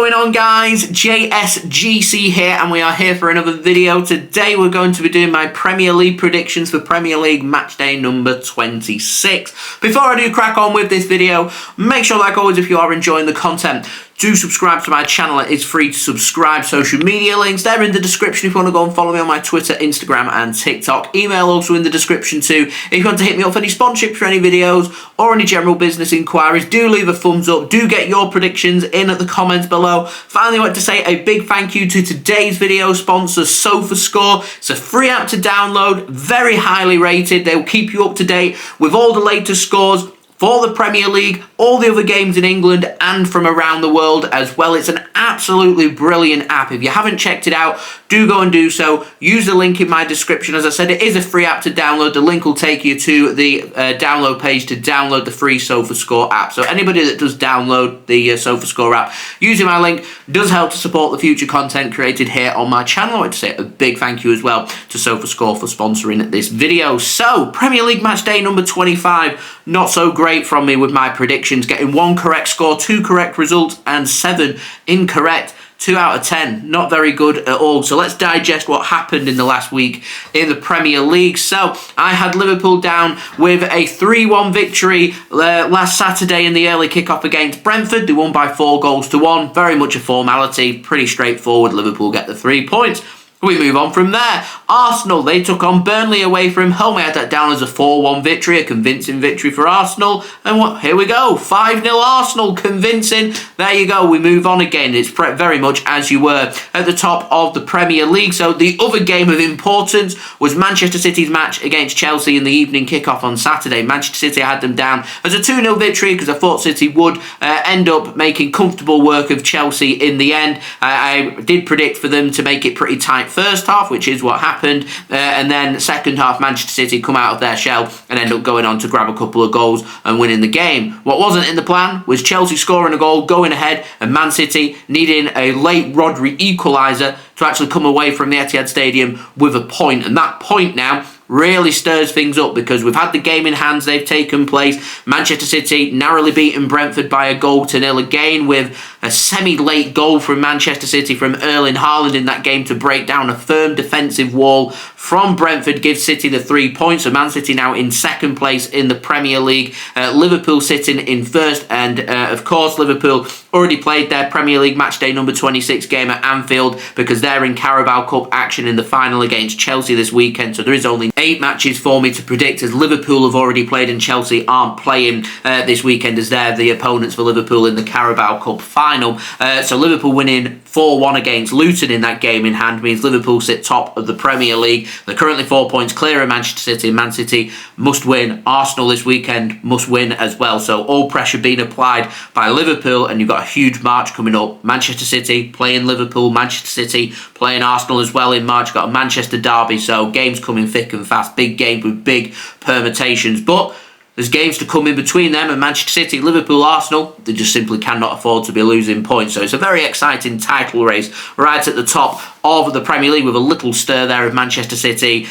going on, guys? JSGC here, and we are here for another video. Today we're going to be doing my Premier League predictions for Premier League matchday number 26. Before I do crack on with this video, make sure, like always, if you are enjoying the content, do subscribe to my channel. It is free to subscribe. Social media links, they're in the description if you want to go and follow me on my Twitter, Instagram and TikTok. Email also in the description too. If you want to hit me up for any sponsorship for any videos or any general business inquiries, do leave a thumbs up. Do get your predictions in at the comments below. Finally, I want to say a big thank you to today's video sponsor, SofaScore. It's a free app to download, very highly rated. They will keep you up to date with all the latest scores for the Premier League, all the other games in England and from around the world as well. It's an absolutely brilliant app. If you haven't checked it out, do go and do so. Use the link in my description. As I said, it is a free app to download. The link will take you to the download page to download the free SofaScore app. So anybody that does download the SofaScore app, using my link does help to support the future content created here on my channel. I want to say a big thank you as well to SofaScore for sponsoring this video. So, Premier League match day number 25. Not so great from me with my predictions, getting 1 correct score, 2 correct results and 7 incorrect. 2 out of 10, not very good at all. So let's digest what happened in the last week in the Premier League. So I had Liverpool down with a 3-1 victory last Saturday in the early kickoff against Brentford. They won by 4-1. Very much a formality, pretty straightforward. Liverpool get the 3 points. We move on from there. Arsenal, they took on Burnley away from home. I had that down as a 4-1 victory, a convincing victory for Arsenal. And here we go, 5-0 Arsenal, convincing. There you go, we move on again. It's very much as you were at the top of the Premier League. So the other game of importance was Manchester City's match against Chelsea in the evening kickoff on Saturday. Manchester City, I had them down as a 2-0 victory because I thought City would end up making comfortable work of Chelsea in the end. I did predict for them to make it pretty tight first half, which is what happened, and then second half Manchester City come out of their shell and end up going on to grab a couple of goals and winning the game. What wasn't in the plan was Chelsea scoring a goal, going ahead, and Man City needing a late Rodri equaliser to actually come away from the Etihad Stadium with a point. And that point now really stirs things up because we've had the game in hands, they've taken place. Manchester City narrowly beaten Brentford by 1-0 again, with a semi-late goal from Manchester City from Erling Haaland in that game to break down a firm defensive wall from Brentford, gives City the 3 points. So Man City now in second place in the Premier League. Liverpool sitting in first, and of course Liverpool already played their Premier League matchday number 26 game at Anfield because they're in Carabao Cup action in the final against Chelsea this weekend. So there is only 8 matches for me to predict, as Liverpool have already played and Chelsea aren't playing this weekend, as they're the opponents for Liverpool in the Carabao Cup final. So Liverpool winning 4-1 against Luton in that game in hand means Liverpool sit top of the Premier League. They're currently 4 points clear of Manchester City. Man City must win. Arsenal this weekend must win as well. So all pressure being applied by Liverpool, and you've got a huge March coming up. Manchester City playing Liverpool, Manchester City playing Arsenal as well in March. Got a Manchester derby, so games coming thick and fast. Big games with big permutations. But there's games to come in between them, and Manchester City, Liverpool, Arsenal, they just simply cannot afford to be losing points. So it's a very exciting title race right at the top of the Premier League, with a little stir there of Manchester City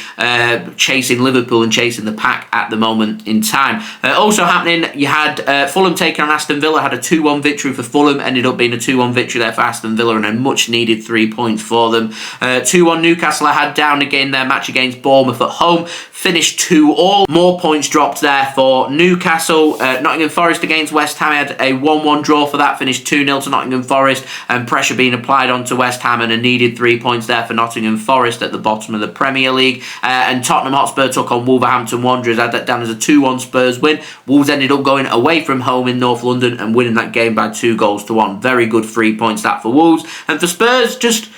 chasing Liverpool and chasing the pack at the moment in time. Also happening, you had Fulham taking on Aston Villa, had a 2-1 victory for Fulham, ended up being a 2-1 victory there for Aston Villa and a much needed 3 points for them. 2-1 Newcastle I had down again, their match against Bournemouth at home, finished 2-2. More points dropped there for Newcastle. Nottingham Forest against West Ham, I had a 1-1 draw for that, finished 2-0 to Nottingham Forest, and pressure being applied onto West Ham and a needed 3 points there for Nottingham Forest at the bottom of the Premier League. And Tottenham Hotspur took on Wolverhampton Wanderers. I had that down as a 2-1 Spurs win. Wolves ended up going away from home in North London and winning that game by 2-1. Very good 3 points that for Wolves. And for Spurs, just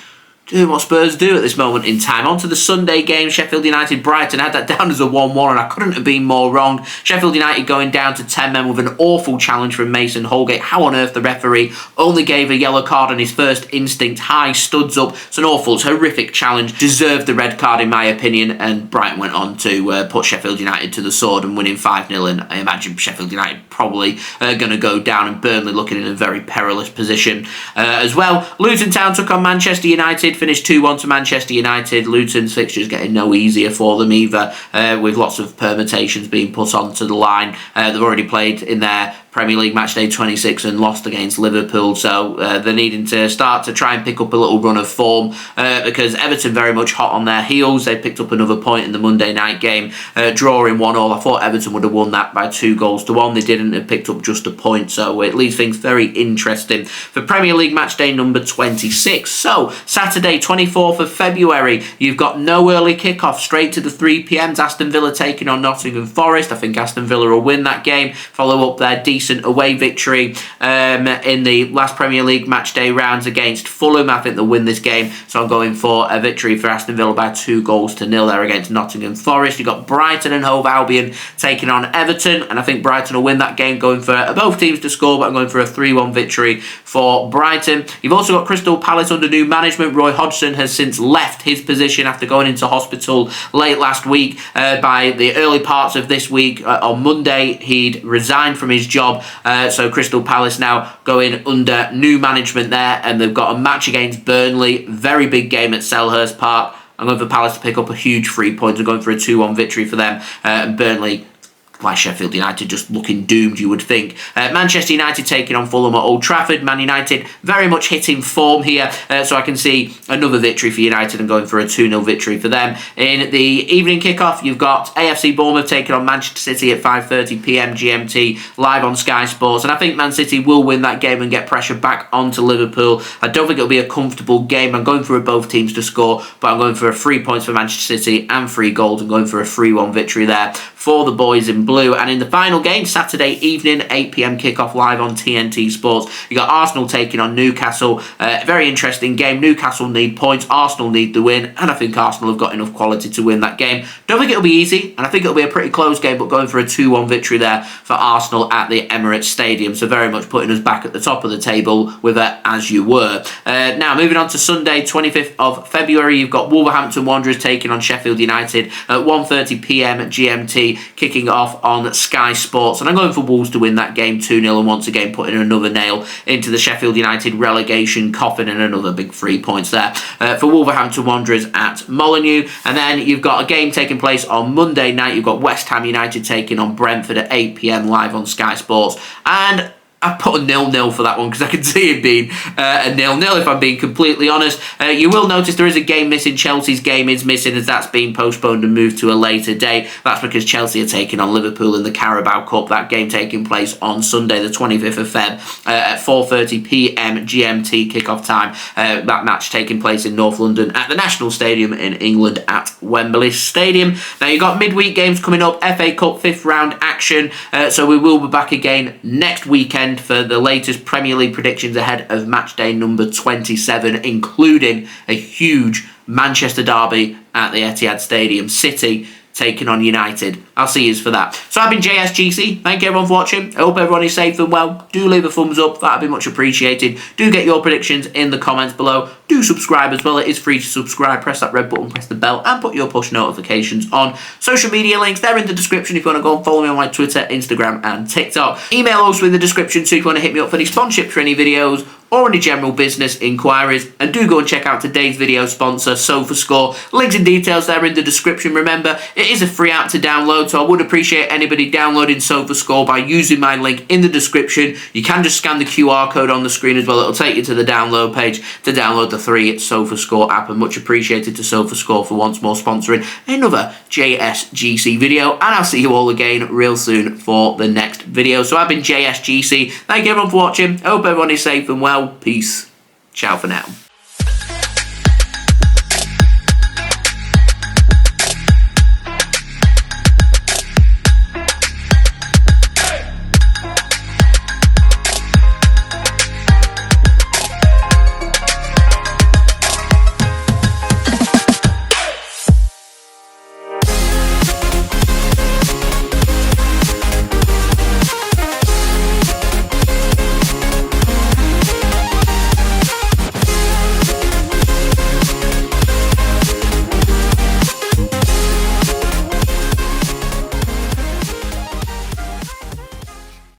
doing what Spurs do at this moment in time. On to the Sunday game, Sheffield United Brighton. I had that down as a 1-1 and I couldn't have been more wrong. Sheffield United going down to 10 men with an awful challenge from Mason Holgate. How on earth the referee only gave a yellow card on his first instinct. High studs up. It's an awful, it's a horrific challenge. Deserved the red card in my opinion, and Brighton went on to put Sheffield United to the sword and winning 5-0, and I imagine Sheffield United probably going to go down, and Burnley looking in a very perilous position as well. Luton Town took on Manchester United, finished 2-1 to Manchester United. Luton's fixtures getting no easier for them either, with lots of permutations being put onto the line. They've already played in their Premier League matchday 26 and lost against Liverpool. So they're needing to start to try and pick up a little run of form because Everton very much hot on their heels. They picked up another point in the Monday night game, drawing 1-1. I thought Everton would have won that by 2-1. They didn't. Have picked up just a point. So it leaves things very interesting for Premier League matchday number 26. So Saturday 24th of February, you've got no early kickoff, straight to the 3 p.m. Aston Villa taking on Nottingham Forest. I think Aston Villa will win that game, follow up their decent away victory in the last Premier League matchday rounds against Fulham. I think they'll win this game, so I'm going for a victory for Aston Villa by 2-0 there against Nottingham Forest. You've got Brighton and Hove Albion taking on Everton, and I think Brighton will win that game, going for both teams to score, but I'm going for a 3-1 victory for Brighton. You've also got Crystal Palace under new management. Roy Hodgson has since left his position after going into hospital late last week. By the early parts of this week, on Monday, he'd resigned from his job. So Crystal Palace now going under new management there, and they've got a match against Burnley. Very big game at Selhurst Park. I'm going for Palace to pick up a huge 3 points. I'm going for a 2-1 victory for them. And Burnley, like Sheffield United, just looking doomed, you would think. Manchester United taking on Fulham at Old Trafford. Man United very much hitting form here, so I can see another victory for United and going for a 2-0 victory for them. In the evening kickoff, you've got AFC Bournemouth taking on Manchester City at 5:30 p.m. GMT, live on Sky Sports, and I think Man City will win that game and get pressure back onto Liverpool. I don't think it'll be a comfortable game. I'm going for both teams to score, but I'm going for 3 points for Manchester City and 3 goals. I'm going for a 3-1 victory there for the boys in blue. And in the final game, Saturday evening, 8 p.m. kickoff live on TNT Sports, you got Arsenal taking on Newcastle. Very interesting game. Newcastle need points, Arsenal need the win, and I think Arsenal have got enough quality to win that game. Don't think it'll be easy, and I think it'll be a pretty close game, but going for a 2-1 victory there for Arsenal at the Emirates Stadium. So very much putting us back at the top of the table with a as you were. Now, moving on to Sunday, 25th of February, you've got Wolverhampton Wanderers taking on Sheffield United at 1:30 p.m. GMT, kicking off on Sky Sports, and I'm going for Wolves to win that game 2-0, and once again putting another nail into the Sheffield United relegation coffin, and another big 3 points there for Wolverhampton Wanderers at Molineux. And then you've got a game taking place on Monday night. You've got West Ham United taking on Brentford at 8 p.m. live on Sky Sports, and I put a 0-0 for that one because I can see it being a 0-0 if I'm being completely honest. You will notice there is a game missing. Chelsea's game is missing as that's been postponed and moved to a later day. That's because Chelsea are taking on Liverpool in the Carabao Cup. That game taking place on Sunday the 25th of Feb at 4:30 p.m. GMT kickoff time. That match taking place in North London at the National Stadium in England at Wembley Stadium. Now you've got midweek games coming up, FA Cup 5th round action. So we will be back again next weekend for the latest Premier League predictions ahead of matchday number 27, including a huge Manchester derby at the Etihad Stadium. City taking on United. I'll see you for that. So I've been JSGC. Thank you everyone for watching. I hope everyone is safe and well. Do leave a thumbs up. That'd be much appreciated. Do get your predictions in the comments below. Do subscribe as well. It is free to subscribe. Press that red button, press the bell, and put your push notifications on. Social media links, they're in the description if you want to go and follow me on my Twitter, Instagram, and TikTok. Email also in the description too if you want to hit me up for any sponsorship for any videos or any general business inquiries. And do go and check out today's video sponsor, SofaScore. Links and details there in the description. Remember, it is a free app to download, so I would appreciate anybody downloading SofaScore by using my link in the description. You can just scan the QR code on the screen as well. It'll take you to the download page to download the free SofaScore app. And much appreciated to SofaScore for once more sponsoring another JSGC video. And I'll see you all again real soon for the next video. So I've been JSGC. Thank you everyone for watching. I hope everyone is safe and well. Peace. Ciao for now.